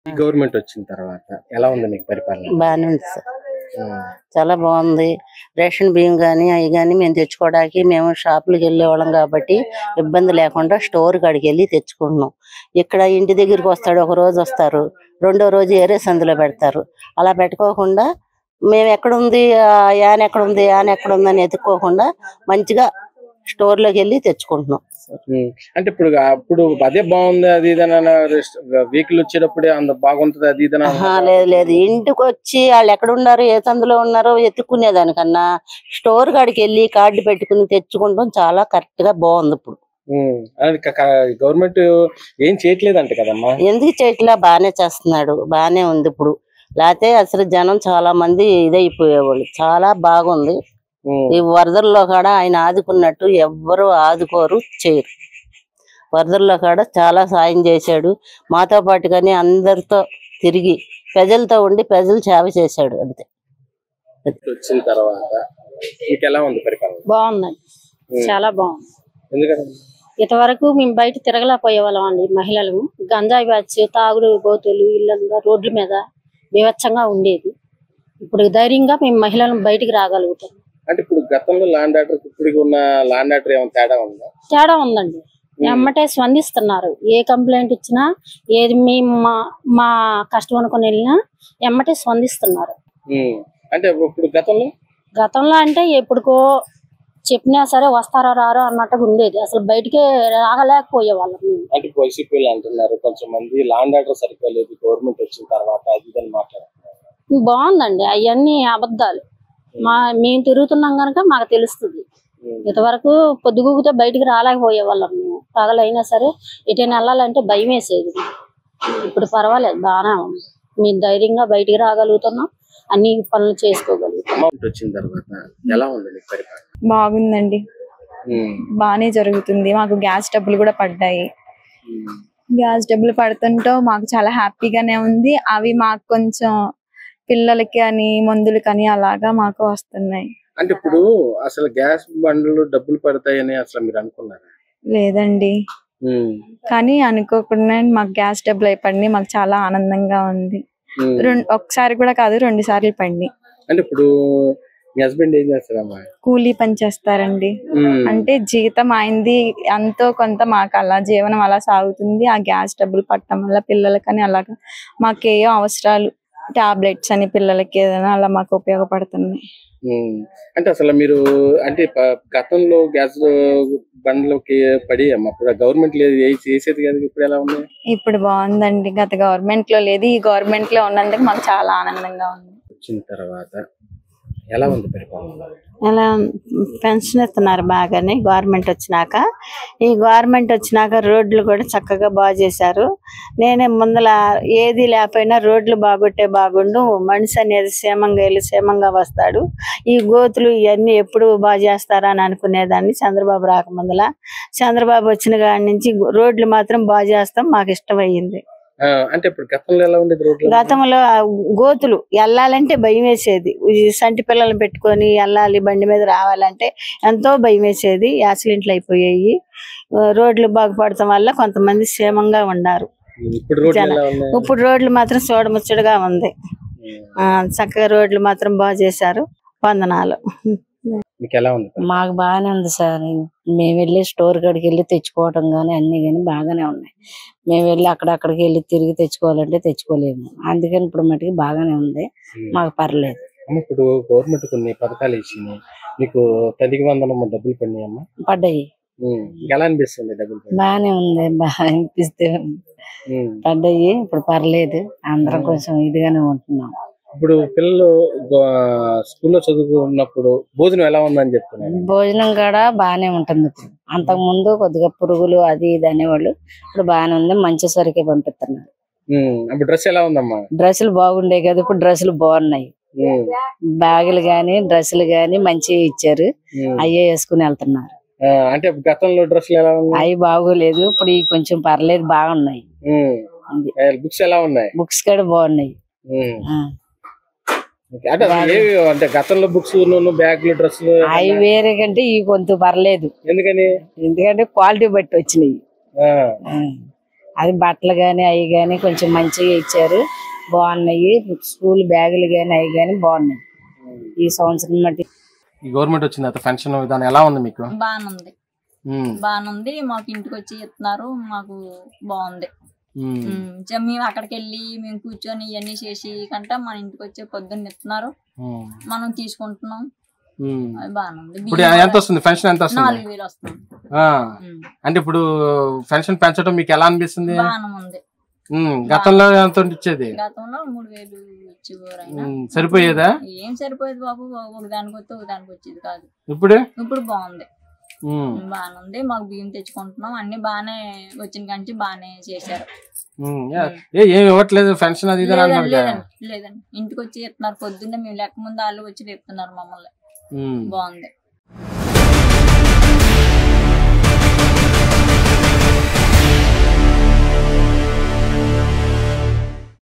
ఈ గవర్నమెంట్ వచ్చిన తర్వాత ఎలా ఉంది మీకు పరిపాలన? బాగానే ఉంది సార్, చాలా బాగుంది. రేషన్ బియ్యం కానీ అవి కానీ మేము తెచ్చుకోవడానికి మేము షాపులకు వెళ్ళేవాళ్ళం కాబట్టి ఇబ్బంది లేకుండా స్టోర్ కాడికి వెళ్ళి తెచ్చుకుంటున్నాం. ఇక్కడ ఇంటి దగ్గరికి వస్తాడు, ఒక రోజు వస్తారు, రెండో రోజు ఏరే సందులో పెడతారు. అలా పెట్టుకోకుండా మేము ఎక్కడుంది యాన్ ఎక్కడుంది యాన్ ఎక్కడుందని ఎత్తుక్కోకుండా మంచిగా స్టోర్లోకి వెళ్ళి తెచ్చుకుంటున్నాం. అంటే ఇప్పుడు అదే బాగుంది, అది వెహికల్ వచ్చేటప్పుడే అంత బాగుంటది అది లేదు లేదు, ఇంటికి వచ్చి వాళ్ళు ఎక్కడ ఉన్నారు ఏ సందులో ఉన్నారో ఎత్తుక్కునేదానికన్నా స్టోర్ కాడికి వెళ్ళి కార్డు పెట్టుకుని తెచ్చుకుంటాం చాలా కరెక్ట్ గా బాగుంది. ఇప్పుడు గవర్నమెంట్ ఏం చేయట్లేదంట కదమ్మా? ఎందుకు చేయట్లా, బాగానే చేస్తున్నాడు, బాగానే ఉంది. ఇప్పుడు లేకపోతే అసలు జనం చాలా మంది ఇదైపోయేవాళ్ళు. చాలా బాగుంది. ఈ వరదల్లో కూడా ఆయన ఆదుకున్నట్టు ఎవ్వరు ఆదుకోరు, చేయరు. వరదల్లో కూడా చాలా సాయం చేశాడు. మాతో పాటు కానీ అందరితో తిరిగి ప్రజలతో ఉండి ప్రజలు సేవ చేశాడు. అంతే. వచ్చిన తర్వాత ఎలా ఉంది పరిపాలన? బాగుందండి, చాలా బాగుంది. ఎందుకంటే ఇంతవరకు మేము బయట తిరగలేకపోయేవాళ్ళం అండి. మహిళలు గంజాయి బ్యాచ్, తాగుడు బోతులు, ఇళ్ళంతా రోడ్ల మీద బీభత్సంగా ఉండేది. ఇప్పుడు ధైర్యంగా మేము మహిళలను బయటికి రాగలుగుతాం. అంటే ఇప్పుడు గతంలో ల్యాండ్ ఆర్డర్ ఇప్పుడు ఉన్న ల్యాండ్ ఆర్డర్ ఏమైనా తేడా ఉందా? తేడా ఉందండి. ఎమ్మటే స్పందిస్తున్నారు. ఏ కంప్లైంట్ ఇచ్చినా ఏది మేము మా కష్టం అనుకుని వెళ్ళినా ఎమ్మటే స్పందిస్తున్నారు. అంటే ఇప్పుడు గతంలో అంటే ఎప్పుడుకో చెప్పినా సరే వస్తారో రారో అన్నట్టుగా ఉండేది. అసలు బయటికే రాగలేకపోయే వాళ్ళం. అంటే వైసీపీలు అంటున్నారు కొంచెం మంది ల్యాండ్ ఆర్డర్ సరిగ్గా లేదు గవర్నమెంట్ వచ్చిన తర్వాత అది మాట్లాడుతున్నారు. బాగుందండి, అవన్నీ అబద్ధాలు. మేము తిరుగుతున్నాం కనుక మాకు తెలుస్తుంది. ఇంతవరకు పొద్దుగూకితే బయటికి రాలేకపోయే వాళ్ళం. మేము పగలైనా సరే ఎటైనా వెళ్ళాలంటే భయం వేసేది. ఇప్పుడు పర్వాలేదు, బాగానే ఉంది. మేము ధైర్యంగా బయటికి రాగలుగుతున్నాం, అన్ని పనులు చేసుకోగలుగుతాం. వచ్చిన తర్వాత ఎలా ఉంది పరిపాలన? బాగుందండి, బాగానే జరుగుతుంది. మాకు గ్యాస్ డబ్బులు కూడా పడ్డాయి. గ్యాస్ డబ్బులు పడుతుంటో మాకు చాలా హ్యాపీగానే ఉంది. అవి మాకు కొంచెం పిల్లలకి అని మందులు కానీ అలాగా మాకు వస్తున్నాయి. అంటే ఇప్పుడు అసలు గ్యాస్ బండ్లు డబ్బులు పడతాయని అసలు మీరు అనుకున్నారా? లేదండి, కానీ అనుకోకుండా మాకు గ్యాస్ డబ్బులు అయిపోయి మాకు చాలా ఆనందంగా ఉంది. ఒకసారి కూడా కాదు, 2 సార్లు పడి. అంటే ఇప్పుడు మీ హస్బెండ్ ఏం చేస్తారమ్మా? కూలీ పని చేస్తారండి. అంటే జీతం అయింది ఎంతో కొంత మాకు అలా జీవనం అలా సాగుతుంది. ఆ గ్యాస్ డబ్బులు పట్టడం వల్ల పిల్లలకని అలాగా మాకేయో అవసరాలు, టాబ్లెట్స్ అని పిల్లలకి ఏదైనా అలా మాకు ఉపయోగపడుతున్నాయి. అంటే అసలు మీరు అంటే గతంలో గ్యాస్ బండ్లకి పడి అప్పుడు గవర్నమెంట్ లేదు చేసేది కదా, ఇప్పుడు ఎలా ఉంది? ఇప్పుడు బాగుందండి. గత గవర్నమెంట్ లో లేదు, ఈ గవర్నమెంట్ లో ఉన్నందుకు మాకు చాలా ఆనందంగా ఉంది. వచ్చిన తర్వాత ఎలా ఉంది పరిపాలన? ఎలా పెన్షన్ ఇస్తున్నారు బాగానే గవర్నమెంట్ వచ్చినాక. ఈ గవర్నమెంట్ వచ్చినాక రోడ్లు కూడా చక్కగా బాగు చేశారు. నేనే ముందల ఏది లేకపోయినా రోడ్లు బాగుంటే బాగుండు, మనిషి అనేది క్షేమంగా వెళ్ళి క్షేమంగా వస్తాడు. ఈ గోతులు ఇవన్నీ ఎప్పుడు బాగు చేస్తారా అని అనుకునేదాన్ని. చంద్రబాబు రాకముందల, చంద్రబాబు వచ్చిన కాడి నుంచి రోడ్లు మాత్రం బాగు చేస్తాం, మాకు ఇష్టమయ్యింది. అంటే ఇప్పుడు గతంలో ఎలా ఉండేది రోడ్లు? గతంలో గోతులు వెళ్ళాలంటే భయం వేసేది. సంటి పిల్లలు పెట్టుకొని వెళ్ళాలి, బండి మీద రావాలంటే ఎంతో భయం వేసేది. యాక్సిడెంట్లు అయిపోయాయి. రోడ్లు బాగుపడటం వల్ల కొంతమంది క్షేమంగా ఉన్నారు. ఇప్పుడు రోడ్లు మాత్రం చూడముచ్చటగా ఉంది. చక్కగా రోడ్లు మాత్రం బాగు చేశారు. వందనాలు. మాకు బాగానే ఉంది సార్. మేము వెళ్ళి స్టోర్ కాడికి వెళ్ళి తెచ్చుకోవటం కానీ అన్ని కానీ బాగానే ఉన్నాయి. మేము వెళ్ళి అక్కడికి వెళ్ళి తిరిగి తెచ్చుకోవాలంటే తెచ్చుకోలేము. అందుకని ఇప్పుడు మటుకు బాగానే ఉంది, మాకు పర్లేదు. ఇప్పుడు గవర్నమెంట్ కొన్ని పథకాలు ఇచ్చినాయి, మీకు తల్లికి వందనం డబ్బులు పడినాయమ్మా? పడ్డాయి. ఎలా అనిపిస్తుంది? డబ్బులు బాగానే ఉంది, బాగా అనిపిస్తే పడ్డాయి. ఇప్పుడు పర్లేదు, అందరం కొంచెం ఇదిగానే ఉంటున్నాం. ఇప్పుడు పిల్లలు స్కూల్లో చదువుకున్నప్పుడు భోజనం ఎలా ఉందని చెప్తున్నారు? భోజనం కూడా బాగానే ఉంటుంది. ఇప్పుడు అంతకు ముందు కొద్దిగా పురుగులు అది ఇది అనేవాళ్ళు, ఇప్పుడు బాగానే ఉంది. మంచి సరికే పంపిస్తున్నారు. డ్రెస్ ఎలా ఉందమ్మా? డ్రెస్సులు బాగుండే కదా, ఇప్పుడు డ్రెస్సులు బాగున్నాయి. బ్యాగులు గాని డ్రెస్సులు గాని మంచిగా ఇచ్చారు, అయ్యే వేసుకుని వెళ్తున్నారు. అంటే గతంలో డ్రెస్సులు ఎలా ఉన్నాయి? అవి బాగోలేదు, ఇప్పుడు కొంచెం పర్లేదు, బాగున్నాయి. బుక్స్ ఎలా ఉన్నాయి? బుక్స్ కూడా బాగున్నాయి. అంటే గతంలో బుక్స్ బ్యాగులు డ్రెస్సులు అవి వేరే కంటే ఇవి కొంత పర్లేదు. ఎందుకని? ఎందుకంటే క్వాలిటీ బట్టి వచ్చినాయి. అది బట్టలు గాని అవి గాని కొంచెం మంచిగా ఇచ్చారు, బాగున్నాయి. స్కూల్ బ్యాగులు గాని అవి గాని బాగున్నాయి ఈ సంవత్సరం మట్టి. ఈ గవర్నమెంట్ వచ్చిన పెన్షన్ విధానం ఎలా ఉంది మీకు? బాగుంది, బాగుంది. మాకు ఇంటికి వచ్చి ఇస్తున్నారు, మాకు బాగుంది. మేము అక్కడికి వెళ్ళి మేము కూర్చొని ఇవన్నీ చేసి కంటే మన ఇంటికి వచ్చే పొద్దున్న ఇస్తున్నారు, మనం తీసుకుంటున్నాం. బాగుంది. ఎంత వస్తుంది పెన్షన్? ఎంత వస్తుంది? 4,000 వస్తుంది. అంటే ఇప్పుడు పెన్షన్ పెంచడం మీకు ఎలా అనిపిస్తుంది? బాగుంది. గతంలో ఎంత ఇచ్చేది? గతంలో 3,000 ఇచ్చేవారు. సరిపోయేదా? ఏం సరిపోయేది బాబు, ఒకదానికి వస్తే ఒకదానికి వచ్చేది కాదు. ఇప్పుడు బాగుంది, బాగానుంది. మాకు బియ్యం తెచ్చుకుంటున్నాం, అన్ని బాగానే వచ్చిన కంచి బాగానే చేశారు. ఏం ఇవ్వట్లేదు పెన్షన్ అది? లేదండి, ఇంటికి వచ్చి ఇస్తున్నారు పొద్దున్నే. మేము లెక్క ముందు వాళ్ళు వచ్చి ఇస్తున్నారు మమ్మల్ని. బాగుంది.